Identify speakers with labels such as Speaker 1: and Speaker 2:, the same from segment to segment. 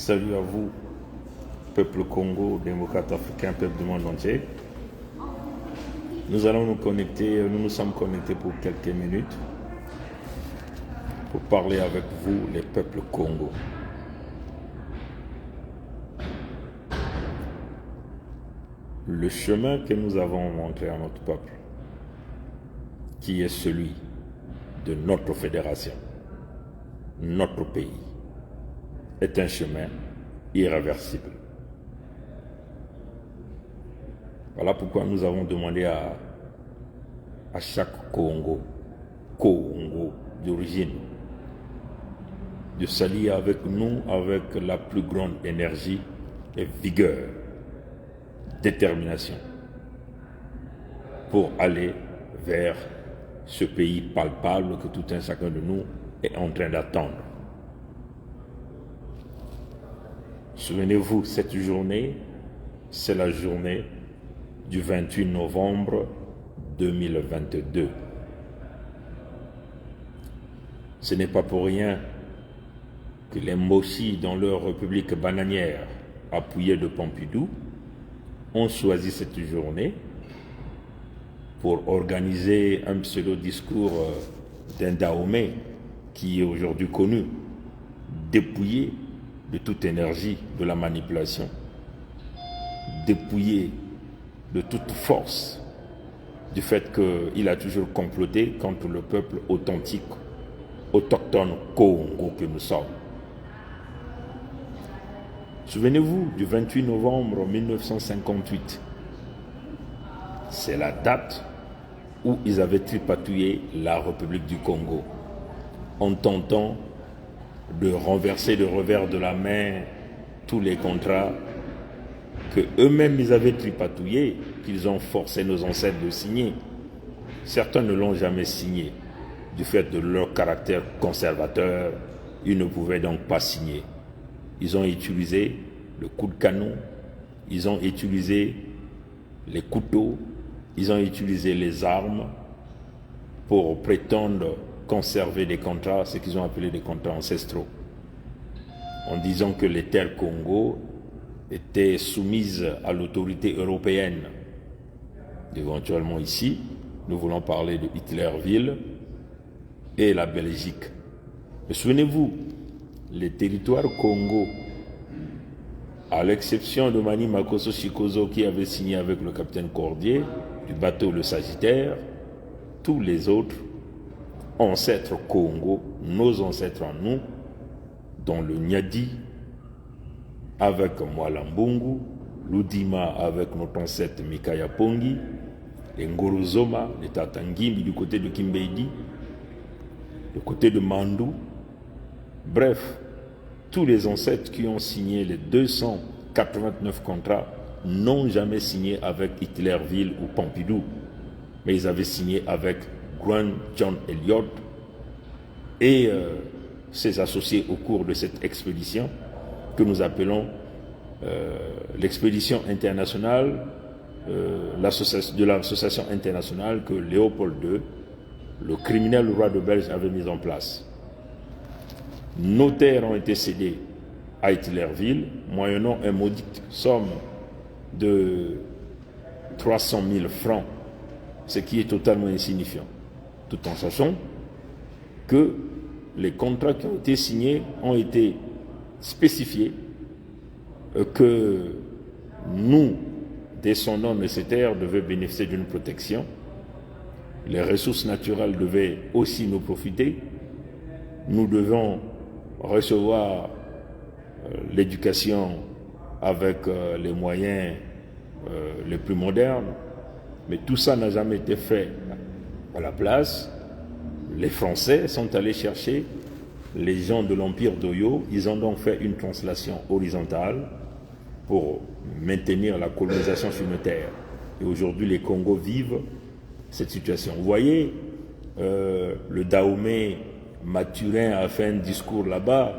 Speaker 1: Salut à vous, peuple Congo, démocrate africain, peuple du monde entier. Nous allons nous sommes connectés pour quelques minutes pour parler avec vous, les peuples Congo. Le chemin que nous avons montré à notre peuple, qui est celui de notre fédération, notre pays, est un chemin irréversible. Voilà pourquoi nous avons demandé à chaque Congo d'origine, de s'allier avec nous avec la plus grande énergie et vigueur, détermination, pour aller vers ce pays palpable que tout un chacun de nous est en train d'attendre. Souvenez-vous, cette journée, c'est la journée du 28 novembre 2022. Ce n'est pas pour rien que les Moshi, dans leur république bananière, appuyée de Pompidou, ont choisi cette journée pour organiser un pseudo-discours d'un Dahomey qui est aujourd'hui connu, dépouillé de toute énergie de la manipulation, dépouillé de toute force du fait qu'il a toujours comploté contre le peuple authentique, autochtone Congo que nous sommes. Souvenez-vous du 28 novembre 1958. C'est la date où ils avaient tripatouillé la République du Congo en tentant de renverser de revers de la main tous les contrats que eux-mêmes ils avaient tripatouillés, qu'ils ont forcé nos ancêtres de signer. Certains ne l'ont jamais signé. Du fait de leur caractère conservateur, ils ne pouvaient donc pas signer. Ils ont utilisé le coup de canon, ils ont utilisé les couteaux, ils ont utilisé les armes pour prétendre conserver des contrats, ce qu'ils ont appelé des contrats ancestraux, en disant que les terres Congo étaient soumises à l'autorité européenne. Éventuellement ici, nous voulons parler de Hitlerville et la Belgique. Mais souvenez-vous, les territoires Congo, à l'exception de Mani Makosso Chikozo qui avait signé avec le capitaine Cordier du bateau Le Sagittaire, tous les autres ancêtres Congo, nos ancêtres en nous, dont le Nyadi avec Mwalambungu, l'Udima avec notre ancêtre Mikaya Pongi, les Ngorozoma, les Tatangimbi du côté de Kimbeidi, du côté de Mandou, bref, tous les ancêtres qui ont signé les 289 contrats n'ont jamais signé avec Hitlerville ou Pompidou, mais ils avaient signé avec Grand John Elliott et ses associés au cours de cette expédition que nous appelons l'expédition internationale de l'association internationale que Léopold II, le criminel roi de Belge, avait mise en place. Nos terres ont été cédées à Hitlerville, moyennant une maudite somme de 300 000 francs, ce qui est totalement insignifiant, tout en sachant que les contrats qui ont été signés ont été spécifiés que nous, descendants de ces terres, devaient bénéficier d'une protection. Les ressources naturelles devaient aussi nous profiter. Nous devons recevoir l'éducation avec les moyens les plus modernes. Mais tout ça n'a jamais été fait à la place. Les Français sont allés chercher les gens de l'Empire d'Oyo. Ils ont donc fait une translation horizontale pour maintenir la colonisation sur nos terres. Et aujourd'hui, les Congos vivent cette situation. Vous voyez, le Dahomey Mathurin a fait un discours là-bas,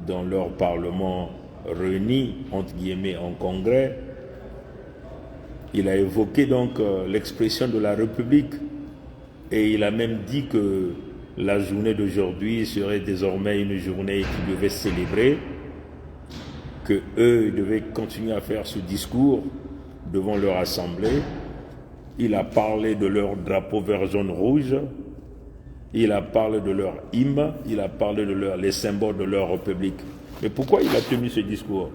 Speaker 1: dans leur parlement réuni, entre guillemets, en congrès. Il a évoqué donc l'expression de la République et il a même dit que la journée d'aujourd'hui serait désormais une journée qui devait célébrer que eux devaient continuer à faire ce discours devant leur assemblée. Il a parlé de leur drapeau vert, jaune, rouge. Il a parlé de leur hymne. Il a parlé de les symboles de leur république. Mais pourquoi il a tenu ce discours?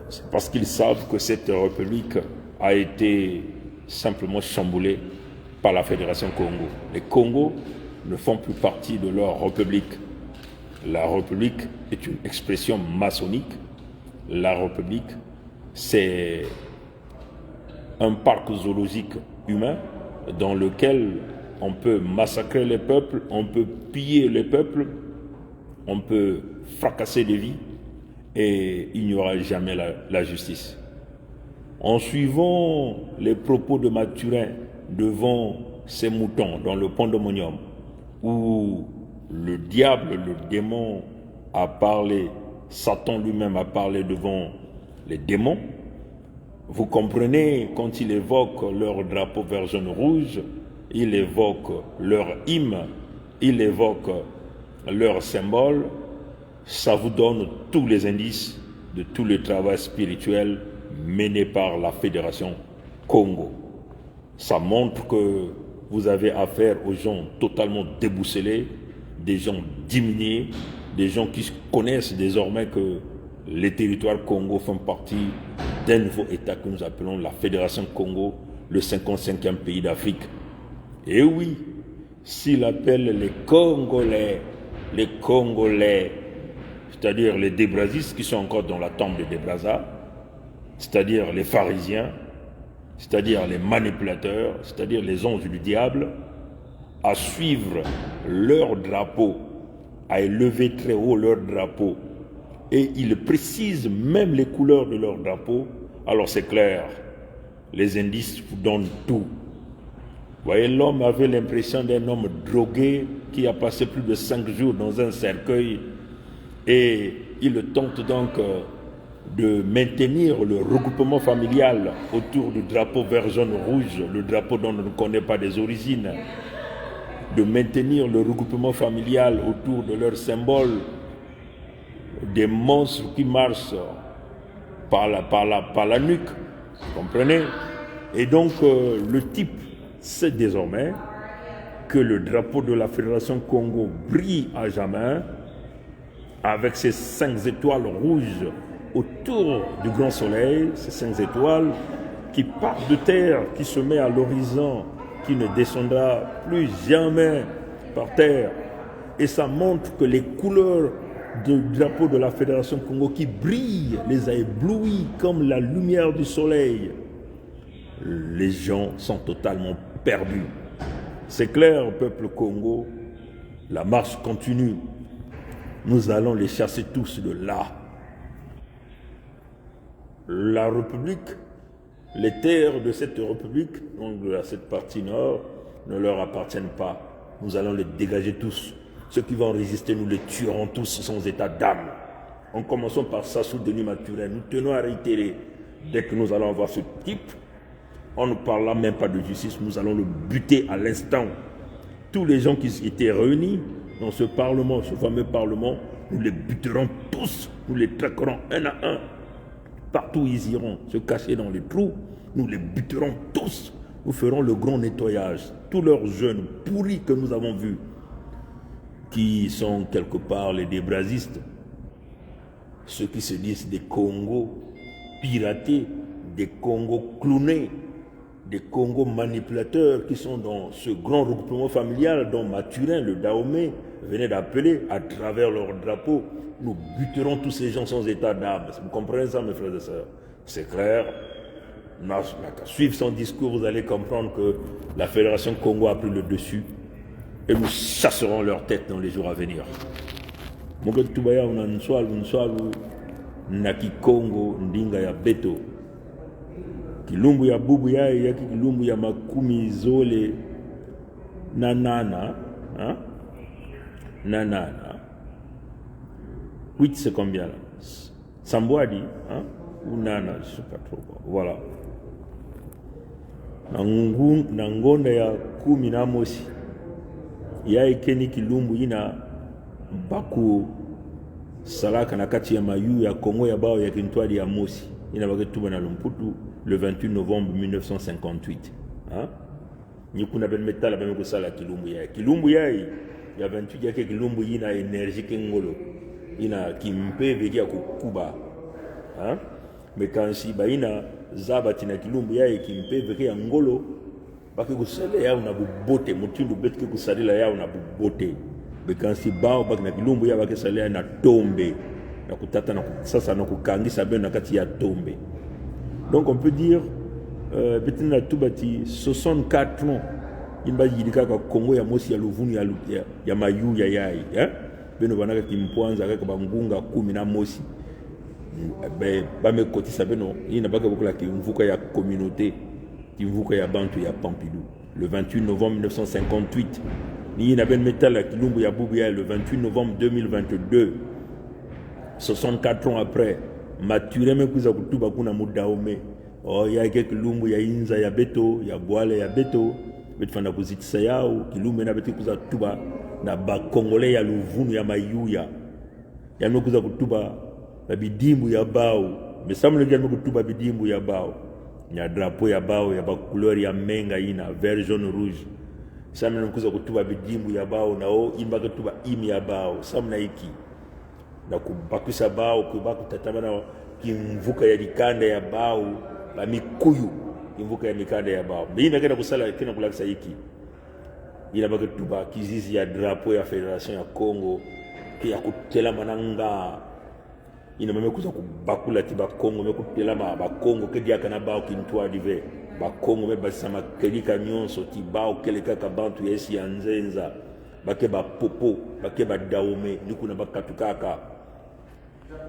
Speaker 1: C'est parce qu'ils savent que cette république a été simplement chamboulée par la Fédération Congo. Les Congos ne font plus partie de leur république. La république est une expression maçonnique. La république, c'est un parc zoologique humain dans lequel on peut massacrer les peuples, on peut piller les peuples, on peut fracasser des vies et il n'y aura jamais la justice. En suivant les propos de Mathurin devant ces moutons dans le pandémonium, où le diable, le démon a parlé, Satan lui-même a parlé devant les démons, vous comprenez, quand il évoque leur drapeau vert, jaune, rouge, il évoque leur hymne, il évoque leur symbole, ça vous donne tous les indices de tout le travail spirituel mené par la Fédération Congo. Ça montre que vous avez affaire aux gens totalement déboussolés, des gens diminués, des gens qui connaissent désormais que les territoires Congo font partie d'un nouveau État que nous appelons la Fédération Congo, le 55e pays d'Afrique. Et oui, s'il appelle les Congolais, c'est-à-dire les Débrasistes qui sont encore dans la tombe de Débrasa, c'est-à-dire les pharisiens, c'est-à-dire les manipulateurs, c'est-à-dire les anges du diable, à suivre leur drapeau, à élever très haut leur drapeau, et ils précisent même les couleurs de leur drapeau, alors c'est clair, les indices vous donnent tout. Vous voyez, l'homme avait l'impression d'un homme drogué qui a passé plus de 5 jours dans un cercueil et il tente donc de maintenir le regroupement familial autour du drapeau vert, jaune, rouge, le drapeau dont on ne connaît pas des origines, de maintenir le regroupement familial autour de leur symbole, des monstres qui marchent par la nuque, vous comprenez? Et donc le type sait désormais que le drapeau de la Fédération Congo brille à jamais avec ses 5 étoiles rouges autour du grand soleil, ces 5 étoiles qui partent de terre, qui se met à l'horizon, qui ne descendra plus jamais par terre. Et ça montre que les couleurs du drapeau de la Fédération Congo qui brillent, les a éblouis comme la lumière du soleil. Les gens sont totalement perdus. C'est clair, peuple Congo, la marche continue. Nous allons les chasser tous de là. La République, les terres de cette République, donc de cette partie nord, ne leur appartiennent pas. Nous allons les dégager tous. Ceux qui vont résister, nous les tuerons tous sans état d'âme. En commençant par Sassou Denis Mathurin, nous tenons à réitérer, dès que nous allons avoir ce type, on ne parlera même pas de justice, nous allons le buter à l'instant. Tous les gens qui étaient réunis dans ce parlement, ce fameux parlement, nous les buterons tous, nous les traquerons un à un. Partout où ils iront se cacher dans les trous, nous les buterons tous. Nous ferons le grand nettoyage. Tous leurs jeunes pourris que nous avons vus, qui sont quelque part les débrasistes, ceux qui se disent des Congos piratés, des Congos clownés, des Congos manipulateurs qui sont dans ce grand regroupement familial dont Mathurin, le Dahomey, venait d'appeler à travers leur drapeau. Nous buterons tous ces gens sans état d'âme. Vous comprenez ça, mes frères et sœurs? C'est clair. Suivre son discours, vous allez comprendre que la Fédération Congo a pris le dessus et nous chasserons leur tête dans les jours à venir. Mungu tubaya unanswalu naki Congo ndinga ya beto. Kilumbu ya bubu yae yaki kilumbu ya makumi zole nanana. Hein? Nanana. 8 c'est combien là? Sambwadi, hein? Ou nana, je sais pas trop. Voilà. Nangonda ya kumi na mosi. Yae keni kilumbu ina baku salaka na kati ya mayu ya Congo ya bao ya kintwali ya Mosi inabaki tuba na Lumputu le 28 novembre 1958 hein ni kuna ben metala ba ko sala kilumbu ya 28 yake kilumbu ina energie kengolo ina kimpeve kia kukuba hein mekansi ba ina zabati na kilumbu ya kimpeve kia ngolo baki kusala yao na bubote mutindu betke kusalila yao na bubote bekansi bao baki na kilumbu ya baki salea na tombe na kutata na sasa na kukangisa beno na kati ya tombe. Donc on peut dire betina tubati 64 ans imba yidika ka Kongo ya Mosi ya Luvunu ya mayu ya yai beno banaka kimpwanza kaka bangunga 10 na Mosi ba me kotisa beno ina baka bokula kimvuka ya communauté kimvuka ya bantu ya Pompidou le 28 novembre 1958 ni na ben metal kilumbu ya Bubu ya le 28 novembre 2022 64 ans après mature mekuza kutuba kuna mudaome ya kilumbu ya inza ya beto ya bwale ya beto betfanda kuzitisa yao kilumbu na beti kuza tuba na ba Congolais ya Luvunu ya mayuya ya mekuza kutuba na bidimbu ya bao mesamle ya kutuba bidimbu ya bao nya drapeau ya bao ya ba couleur ya menga ina vert jaune rouge samna mekuza kutuba bidimbu ya bao nao imba kutuba imi ya bao samna iki na kubakisha bao kubaka tatamana kimvuka ya likanda ya bao la mikuyu kimvuka ya mikanda ya bao bina kena kusala kena kulakisa hiki ina baka tuba kizizi ya drapeau ya Federation ya Congo ya kutela mananga ina meme kuza kubakula tiba Congo me kutela ba Congo kedia kana bao kintwa dive ba Congo me basama kelika nyonso tibao keleka ka bantu yesi ya nzenza bake ba popo bake ba daome nikuna bakatukaka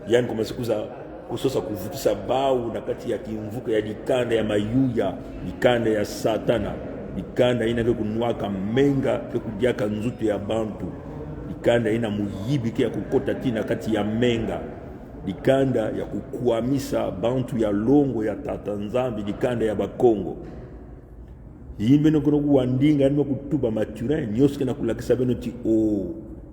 Speaker 1: yani kama sikuza kusosa kuvutisa bao na kati ya kimvuka ya dikanda ya mayuya dikanda ya satana dikanda ina ke kunwaka menga ke kudiaka nzutu ya bantu dikanda ina muyibi ke ya kukota tina kati ya menga dikanda ya kukuamisa bantu ya longo ya tatanzambi dikanda ya bakongo yimbe no kono kuandinga ni kutuba maturin nyoske na kulakisa beno ti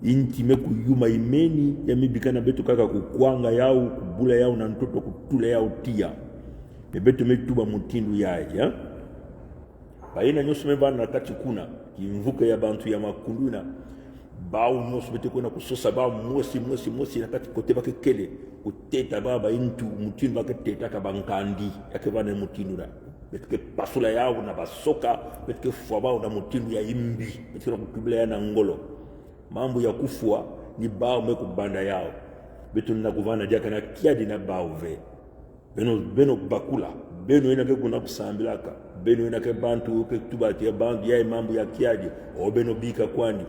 Speaker 1: inti meku yuma imeni ya mibikana betu kaka kukwanga yao kubula yao na ntoto kutula yao tia bebetu metuba mutindu ya baina nyoso meba na kati kuna kimvuka ya bantu ya makunduna bao nyoso betu kuna kusosa bao mosi na kati kote bake kele kuteta baba intu mutindu bake teta ka bankandi yake bana mutindu na betike pasula yao na basoka betike fwaba na mutindu ya imbi betike kutubula ya na ngolo mambo ya kufua ni bao mekubanda yao betu na kuvana jaka na kiadi na bao ve beno bakula beno ina ke kuna kusambilaka beno ina ke bantu ke tubati ya bantu ya mambo ya kiadi o beno bika kwani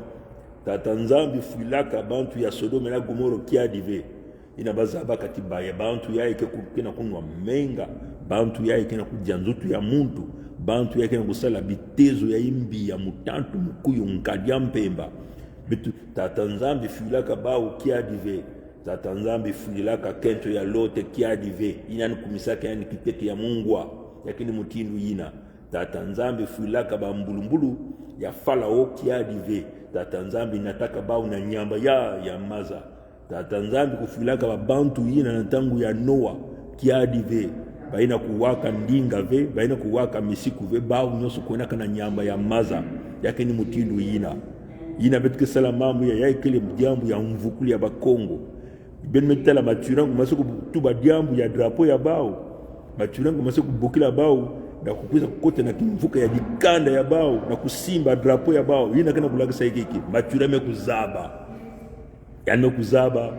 Speaker 1: tatanzambi fuilaka bantu ya Sodoma na Gomoro kiadi ve ina bazaba katiba ya bantu ya ke kukina kunwa menga bantu ya ke na kujanzutu ya muntu bantu ya ke na kusala bitezo ya imbi ya mutantu mkuyu nkadia mpemba bitu tatanzambi fuilaka bao kiadive tatanzambi fuilaka kento ya lote kiadive inani kumisaka yani kitete ya mungwa yakini mutindu yina tatanzambi fuilaka ba mbulumbulu ya falao kiadive tatanzambi nataka bao na nyamba ya maza tatanzambi kufuilaka ba bantu yina na tangu ya Noa kiadive baina kuwaka ndinga ve baina kuwaka misiku ve bao nyoso kuonaka na nyamba ya maza yakini mutindu yina ina betke sala mambo ya yakele diambu ya mvukuli ya bakongo ben metala maturangu masoko tuba diambu ya drapeau ya bao maturangu masoko bokila bao na kukuza kote na kimvuka ya dikanda ya bao na kusimba drapeau ya bao ina kana kulakisa hiki maturame kuzaba yani kuzaba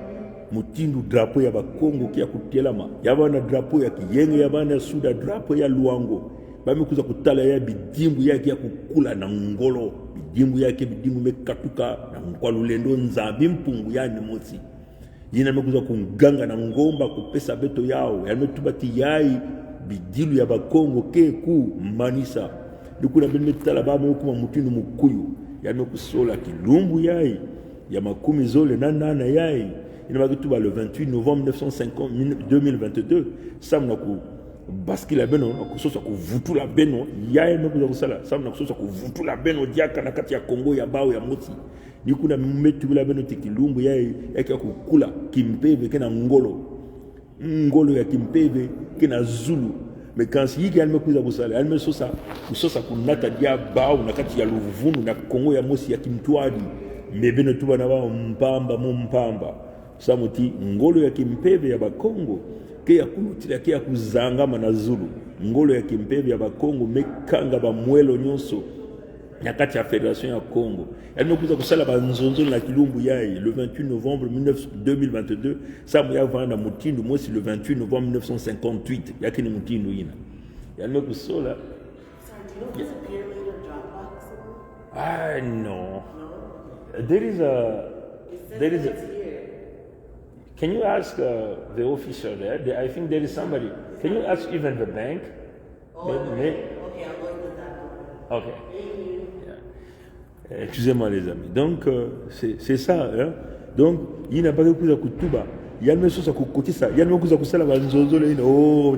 Speaker 1: mutindu drapeau ya bakongo kia kutelama yabana drapeau ya kiyenge yabana suda drapeau ya luango bamekuza kutala ya bidimbu yake ya kukula na ngolo bidimbu yake bidimbu mekatuka na kwa lulendo nzambi mpungu yani mosi yina mekuza kunganga na ngomba kupesa beto yao yametubati yai bidilu ya bakongo keku manisa dukuna bemetala ba mekuma mutindu mukuyu yamekusola kilumbu yai ya makumi zole nana yai ina makituba le 28 novembre 2022 samna ku baskila beno na kusosa kuvutula beno yaye mekuza kusala samu na kusosa kuvutula beno diaka na kati ya Kongo ya bao ya moti ni kuna metu bila beno tikilumbu yaye yake kukula kimpeve kena ngolo ya kimpeve kena zulu mekansi yiki almekuza kusala almesosa kusosa kunata dia bao na kati ya luvunu na Kongo ya mosi ya kimtwadi mebeno tuba na bao mpamba samuti ngolo ya kimpeve ya bakongo ke ya kulutila ke ya kuzangama na zulu ngolo ya kimpeve ya bakongo mekanga ba mwelo nyonso na kati ya Fédération ya Congo almekuza kusala banzonzo na kilumbu yayi le 28 novembre 2022 samu ya vanda mutindu mosi le 28 novembre 1958 yakini mutindu ina almekusola no. There is a can you ask the official there? I think there is somebody. Can you ask even the bank?
Speaker 2: Okay, I'm going to that.
Speaker 1: Okay. Yeah. Excusez-moi les amis. Donc c'est ça. Hein? Donc il n'a pas de coup à kutuba. Il y a même chose à kukotisa. Il y a même chose à kusala banzozo le ino. Oh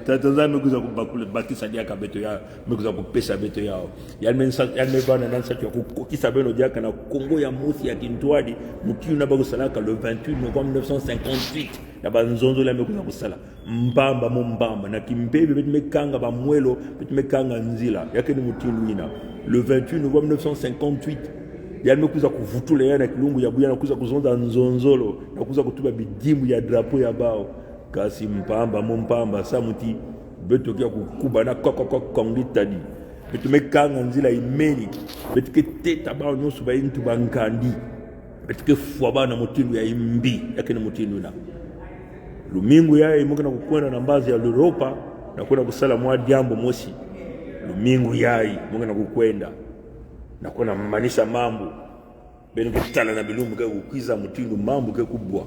Speaker 1: tatanza me kuza kubakule batisa dia kabeto ya me kuza kupesa beto yao. Il y a même bana nansa tu kukotisa beno dia kana Kongo ya mosi ya Kintwadi mutiu na bakusalaka le 28 novembre 1958 na banzozo le me kuza kusala mbamba na kimpebe betu mekanga ba mwelo betu mekanga nzila yake ni mutindu ina le 28 novembre 1958 yamekuza kuvutula yana kilungu ya buya na kuza kuzonda nzonzolo na kuza kutuba bidimu ya drapo ya bao kasi mpamba samuti beto kia kukuba na kokongitadi beto mekanga nzila imeni beto ke teta bao nyonso ba intu bankandi beto ke fwa na mutindu ya imbi yake ni mutindu na lumingu yae mungu na kukwenda na mbazi ya Europa na kwenda kusala mwa diambo mosi lumingu yae mungu na kukwenda na kuna manisha mambo beno kutala na bilumbu ke kukiza mutindu mambo ke kubwa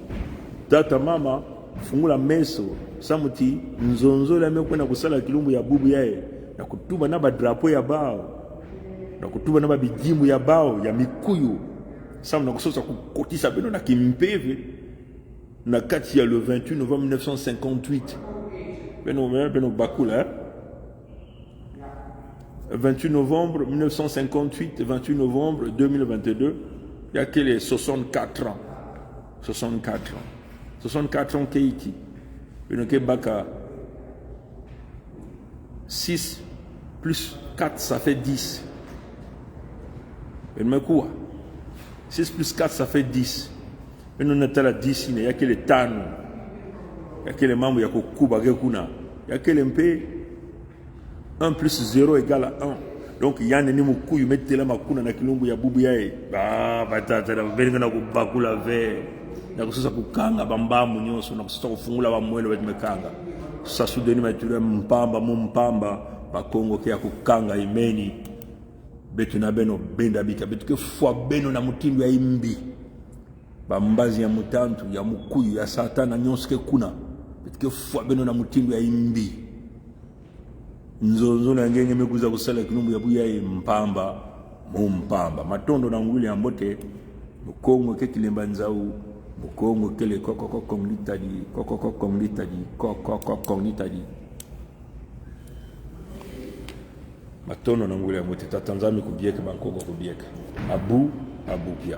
Speaker 1: tata mama fungula meso samuti nzonzo la mekwenda kusala kilumbu ya bubu yae na kutuba na badrapo ya bao na kutuba na babijimu ya bao ya mikuyu samu na kusosa kukotisa beno na kimpeve na kati ya le 28 novembre 1958 beno bakula 28 novembre 1958, 28 novembre 2022, il y a que les 64 ans. 64 ans. 64 ans Keiti. Il y a 6 plus 4, ça fait 10. Il y a quoi 6 plus 4, ça fait 10. Et nous avons la 10, il y a que les tano. Il y a que les membres, il y a que Kuba, il y a que les MP. 1 plus 0 égale à 1. Donc il y a un ennemi qui met la makuna na kilungu ya bubu yae. Batata na benga na kubakula ve. Na kusosa kukanga bambamu nyonso na kusosa kufungula ba mwelo wetu mekanga. Sasa sudeni matule mpamba ba Kongo kia kukanga imeni. Betu na beno benda bika betu ke fwa beno na mutindu ya imbi. Bambazi ya mutantu ya mukuyu ya satana nyonso ke kuna. Betu ke fwa beno na mutindu ya imbi. Nzonzo na ngenge mekuza kusala kilumbu ya buya mpamba matondo na nguli ya mbote mukongo ke kilemba nzau mukongo kele kokongitadi matondo na nguli ya mbote tatanzami kubieka bankongo kubieka abu pia